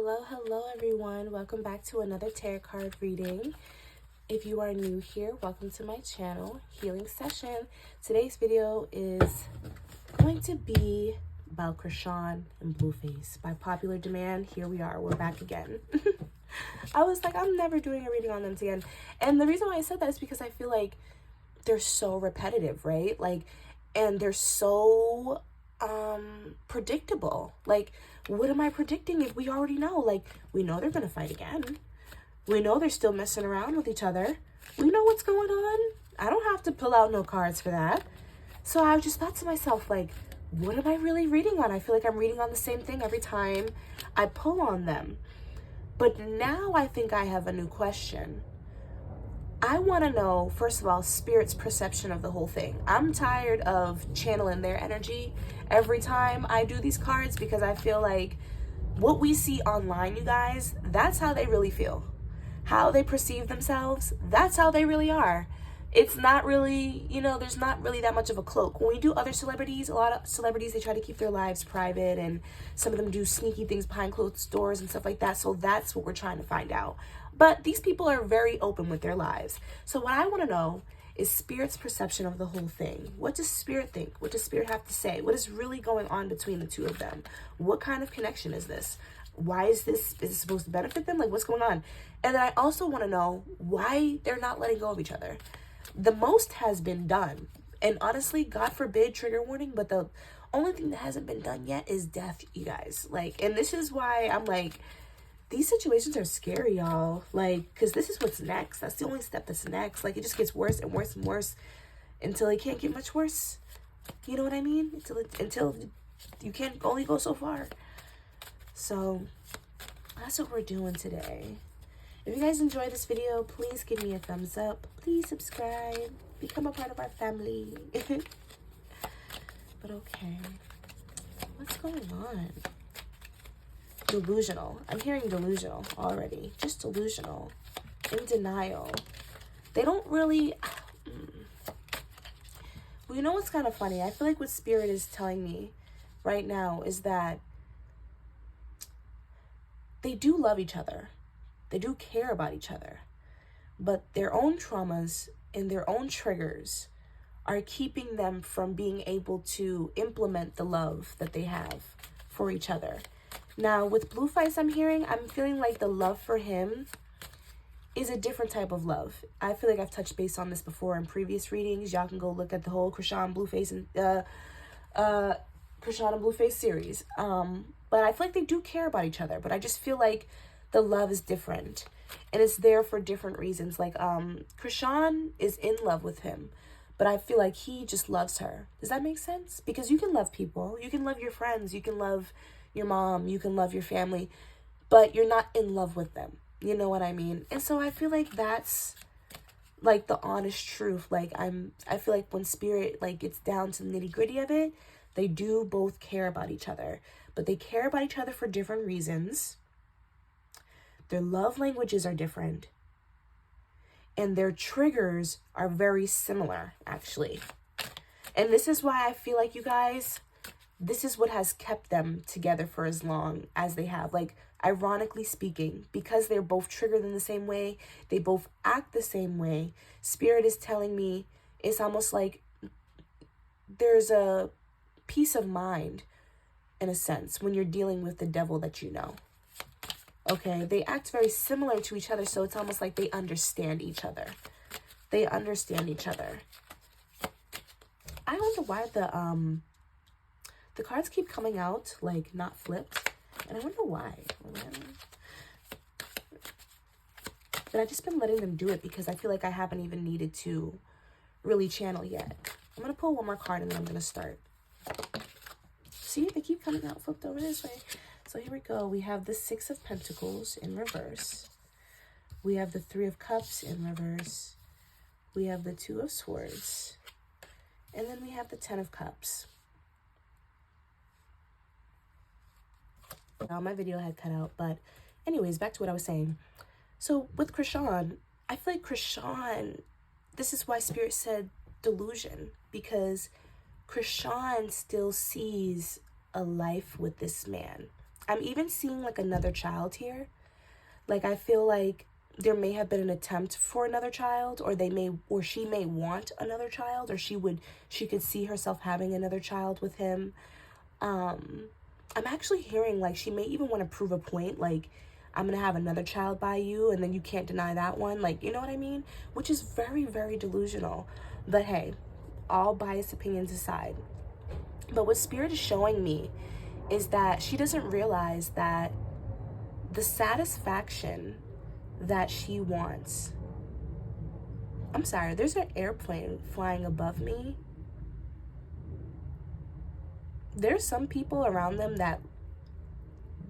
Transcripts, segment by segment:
Hello everyone. Welcome back to another tarot card reading. If you are new here, welcome to my channel, Healing Session. Today's video is going to be about Chrisean and Blueface. By popular demand, here we are. We're back again. I was like, I'm never doing a reading on them again. And the reason why I said that is because I feel like they're so repetitive, right? And they're so predictable. What am I predicting if we already know? We know they're gonna fight again. We know they're still messing around with each other. We know what's going on. I don't have to pull out no cards for that. So I just thought to myself, what am I really reading on? I feel like I'm reading on the same thing every time I pull on them. But now I think I have a new question. I want to know, first of all, Spirit's perception of the whole thing. I'm tired of channeling their energy every time I do these cards because I feel like what we see online, you guys, that's how they really feel. How they perceive themselves, that's how they really are. It's not really, there's not really that much of a cloak. When we do other celebrities, a lot of celebrities, they try to keep their lives private, and some of them do sneaky things behind closed doors and stuff like that. So that's what we're trying to find out. But these people are very open with their lives. So what I want to know is Spirit's perception of the whole thing. What does Spirit think? What does Spirit have to say? What is really going on between the two of them? What kind of connection is this? Why is this supposed to benefit them? What's going on? And then I also want to know why they're not letting go of each other. The most has been done. And honestly, God forbid, trigger warning, but the only thing that hasn't been done yet is death, you guys. And this is why I'm these situations are scary, y'all. Because this is what's next. That's the only step that's next. It just gets worse and worse and worse until it can't get much worse. You know what I mean? Until you can't only go so far. So that's what we're doing today. If you guys enjoyed this video, please give me a thumbs up. Please subscribe. Become a part of our family. But okay. What's going on? Delusional. I'm hearing delusional already. Just delusional. In denial. They don't really... Well, you know what's kind of funny? I feel like what Spirit is telling me right now is that they do love each other. They do care about each other. But their own traumas and their own triggers are keeping them from being able to implement the love that they have for each other. Now, with Blueface, I'm feeling like the love for him is a different type of love. I feel like I've touched base on this before in previous readings. Y'all can go look at the whole Chrisean Blueface series. But I feel like they do care about each other. But I just feel like the love is different. And it's there for different reasons. Chrisean is in love with him. But I feel like he just loves her. Does that make sense? Because you can love people. You can love your friends. You can love your mom. You can love your family. But you're not in love with them. You know what I mean? And so I feel like that's the honest truth. I feel like when Spirit gets down to the nitty gritty of it, they do both care about each other. But they care about each other for different reasons. Their love languages are different. And their triggers are very similar, actually. And this is why I feel like, you guys, this is what has kept them together for as long as they have. Ironically speaking, because they're both triggered in the same way, they both act the same way. Spirit is telling me it's almost like there's a peace of mind, in a sense, when you're dealing with the devil that you know. Okay, they act very similar to each other, so it's almost like they understand each other. They understand each other. I wonder why the cards keep coming out, not flipped. And I wonder why. But I've just been letting them do it because I feel like I haven't even needed to really channel yet. I'm going to pull one more card and then I'm going to start. See, they keep coming out flipped over this way. So here we go. We have the Six of Pentacles in reverse. We have the Three of Cups in reverse. We have the Two of Swords. And then we have the Ten of Cups. Now, my video had cut out, but anyways, back to what I was saying. So with Chrisean, I feel like Chrisean, this is why Spirit said delusion, because Chrisean still sees a life with this man. I'm even seeing like another child here. Like, I feel like there may have been an attempt for another child, or she may want another child, or she could see herself having another child with him. I'm actually hearing like she may even want to prove a point, like, I'm gonna have another child by you and then you can't deny that one, like, you know what I mean? Which is very, very delusional. But hey, all biased opinions aside, but what Spirit is showing me is that she doesn't realize that the satisfaction that she wants, I'm sorry, there's an airplane flying above me. There's some people around them that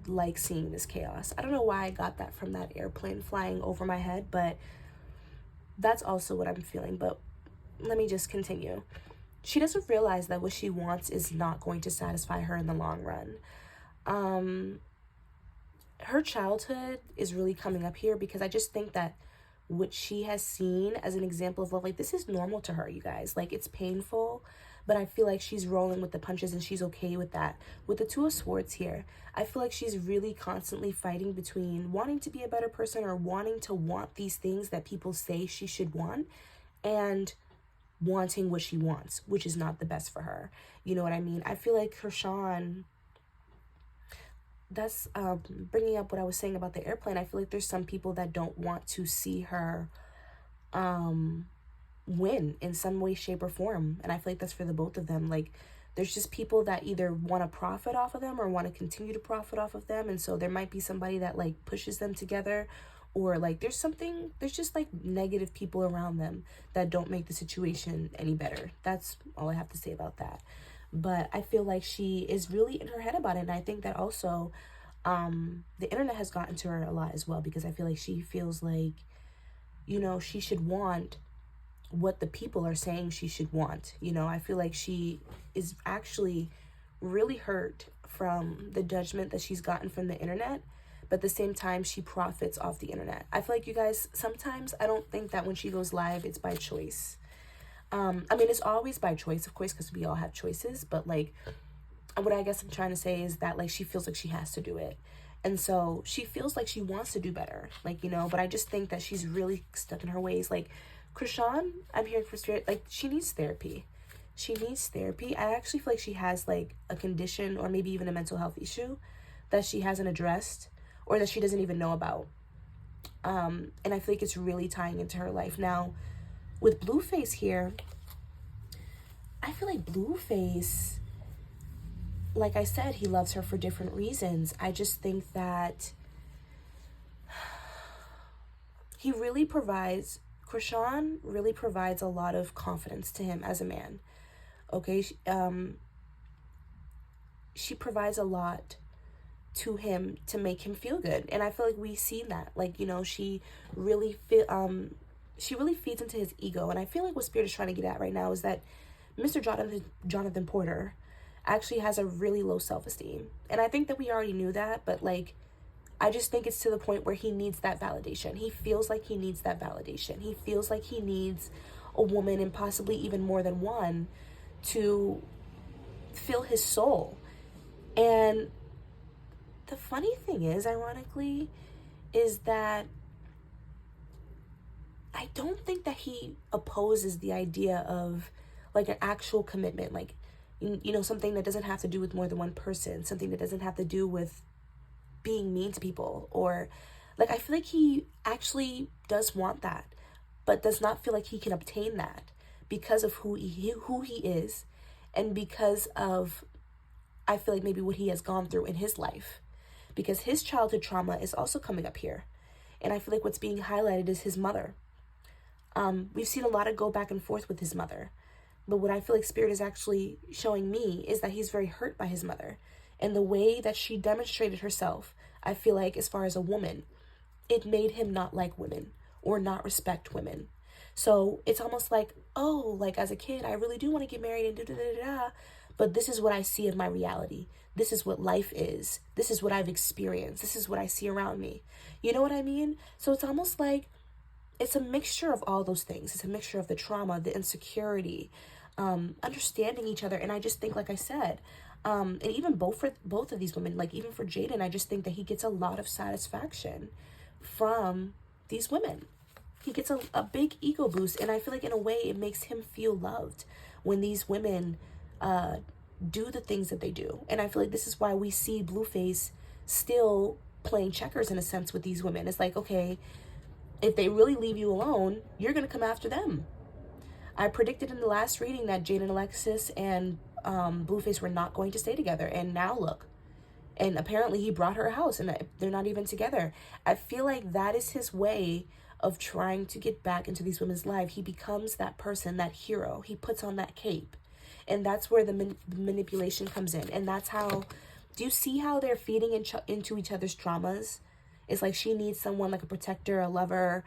like seeing this chaos. I don't know why I got that from that airplane flying over my head, but that's also what I'm feeling. But let me just continue. She doesn't realize that what she wants is not going to satisfy her in the long run. Her childhood is really coming up here, because I just think that what she has seen as an example of love, like, this is normal to her, you guys. Like, it's painful, but I feel like she's rolling with the punches and she's okay with that. With the Two of Swords here, I feel like she's really constantly fighting between wanting to be a better person, or wanting to want these things that people say she should want, and wanting what she wants, which is not the best for her. You know what I mean? I feel like Chrisean, that's bringing up what I was saying about the airplane. I feel like there's some people that don't want to see her win in some way, shape, or form. And I feel like that's for the both of them. Like, there's just people that either want to profit off of them or want to continue to profit off of them. And so there might be somebody that like pushes them together, or like there's just like negative people around them that don't make the situation any better. That's all I have to say about that. But I feel like she is really in her head about it. And I think that also the internet has gotten to her a lot as well, because I feel like she feels like, you know, she should want what the people are saying she should want. You know, I feel like she is actually really hurt from the judgment that she's gotten from the internet, but at the same time, she profits off the internet. I feel like, you guys, sometimes I don't think that when she goes live, it's by choice. I mean, it's always by choice, of course, because we all have choices, but like, what I guess I'm trying to say is that like she feels like she has to do it. And so she feels like she wants to do better, like, you know, but I just think that she's really stuck in her ways. Like, Chrisean, I'm hearing for Spirit, like, she needs therapy. She needs therapy. I actually feel like she has like a condition, or maybe even a mental health issue that she hasn't addressed, or that she doesn't even know about. And I feel like it's really tying into her life. Now, with Blueface here, I feel like Blueface, like I said, he loves her for different reasons. I just think that he really provides, Chrisean really provides a lot of confidence to him as a man. Okay, she provides a lot to him to make him feel good, and I feel like we see that. Like, you know, she really feeds into his ego, and I feel like what Spirit is trying to get at right now is that Mr. Jonathan Porter actually has a really low self-esteem, and I think that we already knew that, but like, I just think it's to the point where he needs that validation. He feels like he needs that validation. He feels like he needs a woman, and possibly even more than one, to fill his soul. And the funny thing is, ironically, is that I don't think that he opposes the idea of like an actual commitment, like, you know, something that doesn't have to do with more than one person, something that doesn't have to do with being mean to people, or like, I feel like he actually does want that, but does not feel like he can obtain that because of who he is, and because of, I feel like, maybe what he has gone through in his life, because his childhood trauma is also coming up here. And I feel like what's being highlighted is his mother. We've seen a lot of go back and forth with his mother, but what I feel like Spirit is actually showing me is that he's very hurt by his mother, and the way that she demonstrated herself, I feel like, as far as a woman, it made him not like women or not respect women. So it's almost like, oh, like, as a kid, I really do want to get married and da-da-da-da-da, but this is what I see in my reality. This is what life is. This is what I've experienced. This is what I see around me. You know what I mean? So it's almost like it's a mixture of all those things. It's a mixture of the trauma, the insecurity, understanding each other. And I just think, like I said, And even both of these women, like even for Jaden, I just think that he gets a lot of satisfaction from these women. He gets a big ego boost, and I feel like in a way it makes him feel loved when these women do the things that they do. And I feel like this is why we see Blueface still playing checkers in a sense with these women. It's like, okay, if they really leave you alone, you're going to come after them. I predicted in the last reading that Jade and Alexis and Blueface were not going to stay together. And now look. And apparently he brought her a house and they're not even together. I feel like that is his way of trying to get back into these women's lives. He becomes that person, that hero. He puts on that cape. And that's where the manipulation comes in. And that's how, do you see how they're feeding into each other's traumas? It's like she needs someone like a protector, a lover,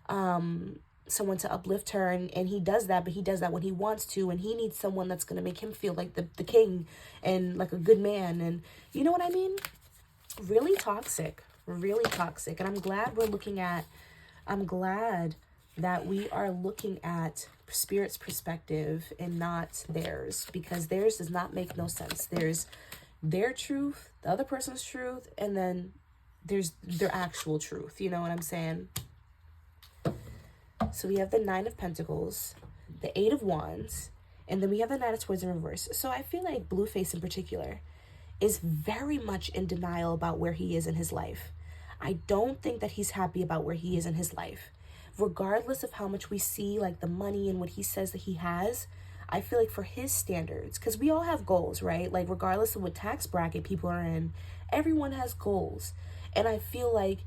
someone to uplift her. And he does that, but he does that when he wants to. And he needs someone that's going to make him feel like the king and like a good man. And you know what I mean? Really toxic. Really toxic. And I'm glad that we are looking at Spirit's perspective and not theirs, because theirs does not make no sense. There's their truth, the other person's truth, and then there's their actual truth. You know what I'm saying? So we have the 9 of Pentacles, the 8 of Wands, and then we have the 9 of Swords in reverse. So I feel like Blueface in particular is very much in denial about where he is in his life. I don't think that he's happy about where he is in his life. Regardless of how much we see, like the money and what he says that he has, I feel like for his standards, because we all have goals, right? Like regardless of what tax bracket people are in, everyone has goals. And I feel like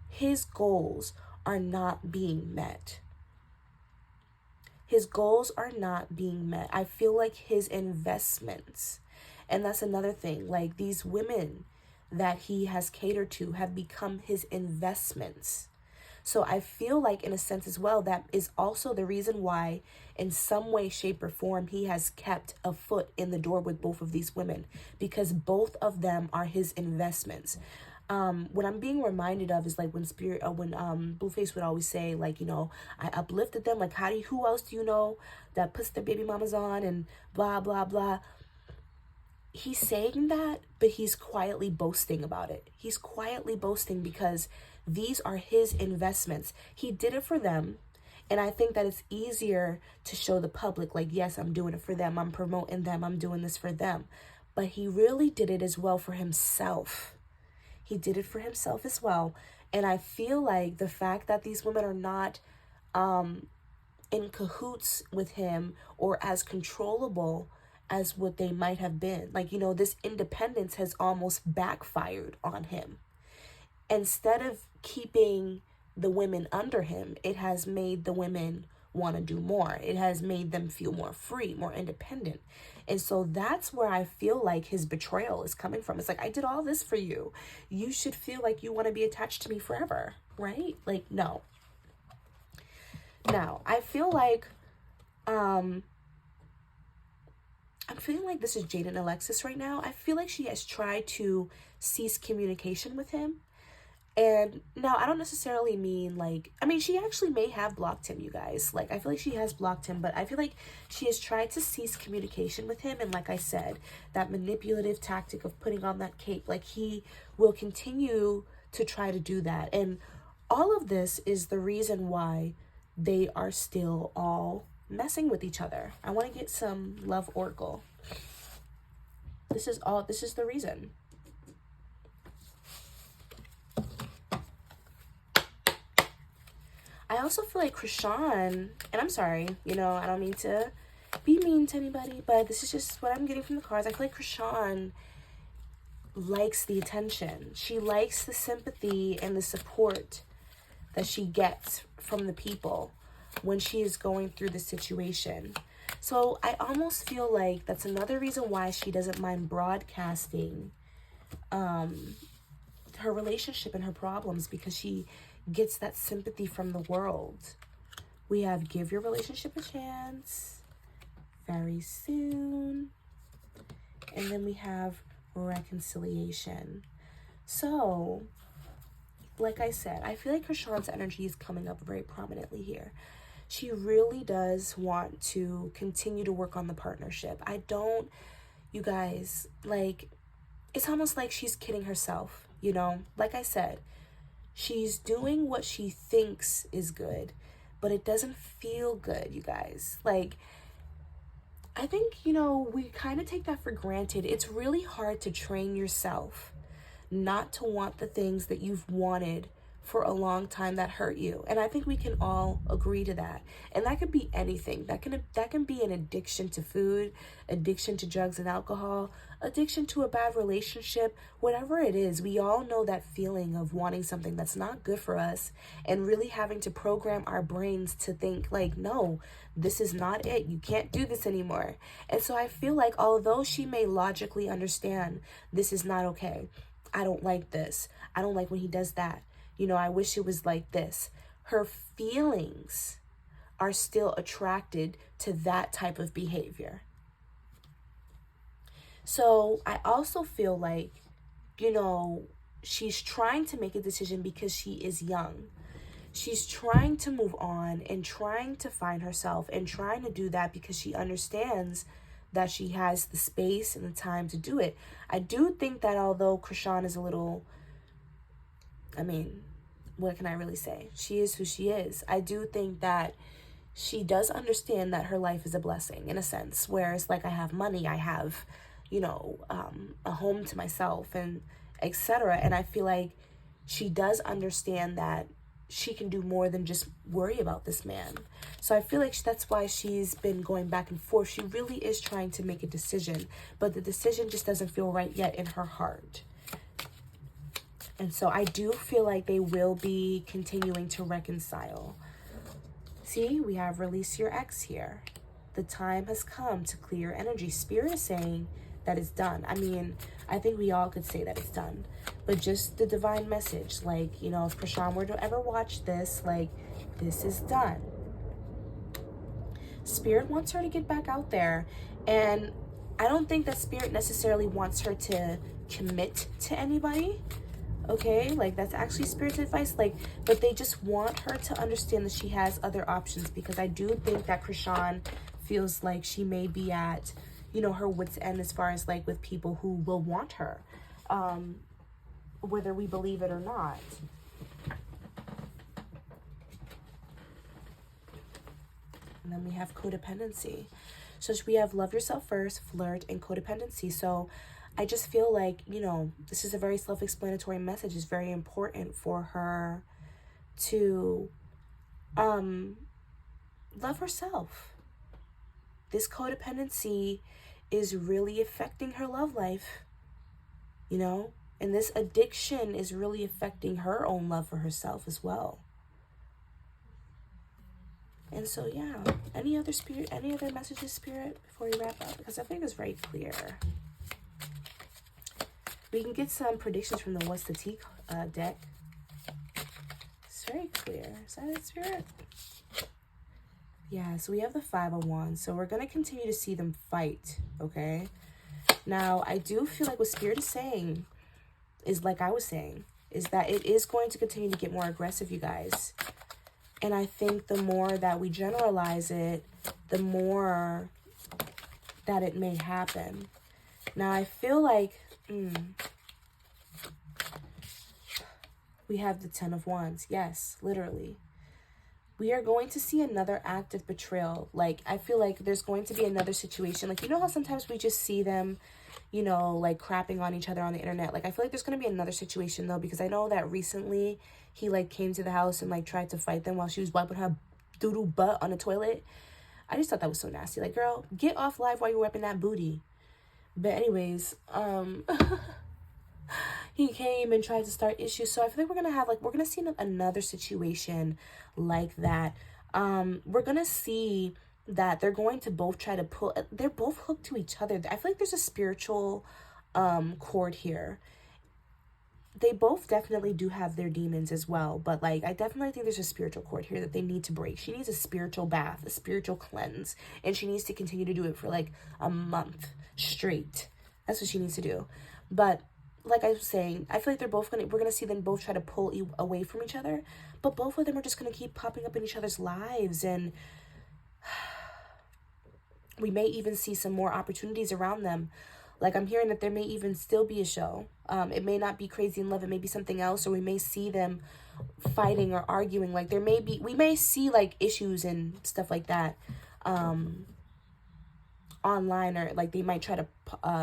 his goals are not being met. His goals are not being met. I feel like his investments, and that's another thing, like these women that he has catered to have become his investments. So I feel like in a sense as well, that is also the reason why in some way, shape or form, he has kept a foot in the door with both of these women, because both of them are his investments. What I'm being reminded of is like when Blueface would always say, like, you know, I uplifted them. Like, who else do you know that puts their baby mamas on and blah, blah, blah. He's saying that, but he's quietly boasting about it. He's quietly boasting because these are his investments. He did it for them. And I think that it's easier to show the public, like, yes, I'm doing it for them. I'm promoting them. I'm doing this for them. But he really did it as well for himself. He did it for himself as well. And I feel like the fact that these women are not in cahoots with him or as controllable as what they might have been. Like, you know, this independence has almost backfired on him. Instead of keeping the women under him, it has made the women want to do more. It has made them feel more free, more independent. And so that's where I feel like his betrayal is coming from. It's like, I did all this for you. You should feel like you want to be attached to me forever, right? Like, no. Now, I feel like, I'm feeling like this is Jade and Alexis right now. I feel like she has tried to cease communication with him. And now I don't necessarily mean like, I mean, she actually may have blocked him, you guys. Like, I feel like she has blocked him, but I feel like she has tried to cease communication with him. And like I said, that manipulative tactic of putting on that cape, like he will continue to try to do that. And all of this is the reason why they are still all messing with each other. I want to get some love oracle. This is the reason. I also feel like Chrisean, and I'm sorry, you know, I don't mean to be mean to anybody, but this is just what I'm getting from the cards. I feel like Chrisean likes the attention. She likes the sympathy and the support that she gets from the people when she is going through the situation. So I almost feel like that's another reason why she doesn't mind broadcasting her relationship and her problems, because she gets that sympathy from the world. We have give your relationship a chance very soon. And then we have reconciliation. So, like I said, I feel like Chrisean's energy is coming up very prominently here. She really does want to continue to work on the partnership. I don't, you guys, like, it's almost like she's kidding herself, you know? Like I said, she's doing what she thinks is good, but it doesn't feel good, you guys. Like, I think, you know, we kind of take that for granted. It's really hard to train yourself not to want the things that you've wanted for a long time that hurt you. And I think we can all agree to that. And that could be anything. That can be an addiction to food, addiction to drugs and alcohol, addiction to a bad relationship, whatever it is. We all know that feeling of wanting something that's not good for us and really having to program our brains to think like, no, this is not it. You can't do this anymore. And so I feel like although she may logically understand this is not okay, I don't like this, I don't like when he does that, you know, I wish it was like this, her feelings are still attracted to that type of behavior. So I also feel like, you know, she's trying to make a decision because she is young. She's trying to move on and trying to find herself and trying to do that because she understands that she has the space and the time to do it. I do think that although Chrisean is a little, I mean, what can I really say? She is who she is. I do think that she does understand that her life is a blessing in a sense, whereas like I have money, I have, you know, a home to myself and etc. And I feel like she does understand that she can do more than just worry about this man. So I feel like that's why she's been going back and forth. She really is trying to make a decision, but the decision just doesn't feel right yet in her heart. And so I do feel like they will be continuing to reconcile. See, we have release your ex here. The time has come to clear energy. Spirit is saying that it's done. I mean, I think we all could say that it's done. But just the divine message, like, you know, if Chrisean were to ever watch this, like, this is done. Spirit wants her to get back out there. And I don't think that Spirit necessarily wants her to commit to anybody. Okay, like that's actually Spirit's advice, like, but they just want her to understand that she has other options, because I do think that Chrisean feels like she may be at, you know, her wit's end as far as like with people who will want her, whether we believe it or not. And then we have codependency. So we have love yourself first, flirt, and codependency. So I just feel like, you know, this is a very self-explanatory message. It's very important for her to love herself. This codependency is really affecting her love life, you know, and this addiction is really affecting her own love for herself as well. And so, yeah, any other messages, Spirit, before we wrap up? Because I think it's very clear. We can get some predictions from the What's the Tea deck. It's very clear. Is that it, Spirit? Yeah, so we have the Five of Wands. So we're going to continue to see them fight, okay? Now, I do feel like what Spirit is saying is, like I was saying, is that it is going to continue to get more aggressive, you guys. And I think the more that we generalize it, the more that it may happen. Now, I feel like we have the Ten of Wands. Yes, literally. We are going to see another act of betrayal. Like, I feel like there's going to be another situation. Like, you know how sometimes we just see them, you know, like crapping on each other on the internet. Like, I feel like there's going to be another situation, though, because I know that recently he, like, came to the house and, like, tried to fight them while she was wiping her doo-doo butt on the toilet. I just thought that was so nasty. Like, girl, get off live while you're wiping that booty. But anyways, he came and tried to start issues. So I feel like we're going to see another situation like that. We're going to see that they're going to both try to they're both hooked to each other. I feel like there's a spiritual cord here. They both definitely do have their demons as well. But like, I definitely think there's a spiritual cord here that they need to break. She needs a spiritual bath, a spiritual cleanse. And she needs to continue to do it for like a month straight. That's what she needs to do. But like I was saying, I feel like we're going to see them both try to pull away from each other. But both of them are just going to keep popping up in each other's lives. And we may even see some more opportunities around them. Like, I'm hearing that there may even still be a show. It may not be Crazy in Love. It may be something else, or we may see them fighting or arguing. Like, we may see, like, issues and stuff like that online, or, like, they might try to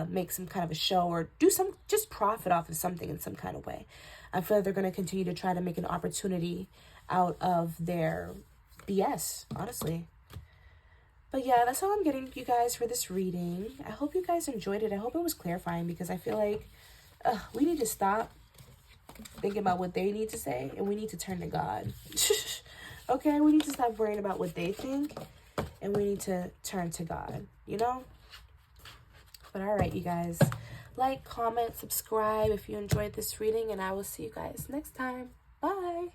make some kind of a show or just profit off of something in some kind of way. I feel like they're going to continue to try to make an opportunity out of their BS, honestly. But yeah, that's all I'm getting, you guys, for this reading. I hope you guys enjoyed it. I hope it was clarifying, because I feel like we need to stop thinking about what they need to say, and we need to turn to God. Okay? We need to stop worrying about what they think, and we need to turn to God, you know? But all right, you guys. Like, comment, subscribe if you enjoyed this reading, and I will see you guys next time. Bye!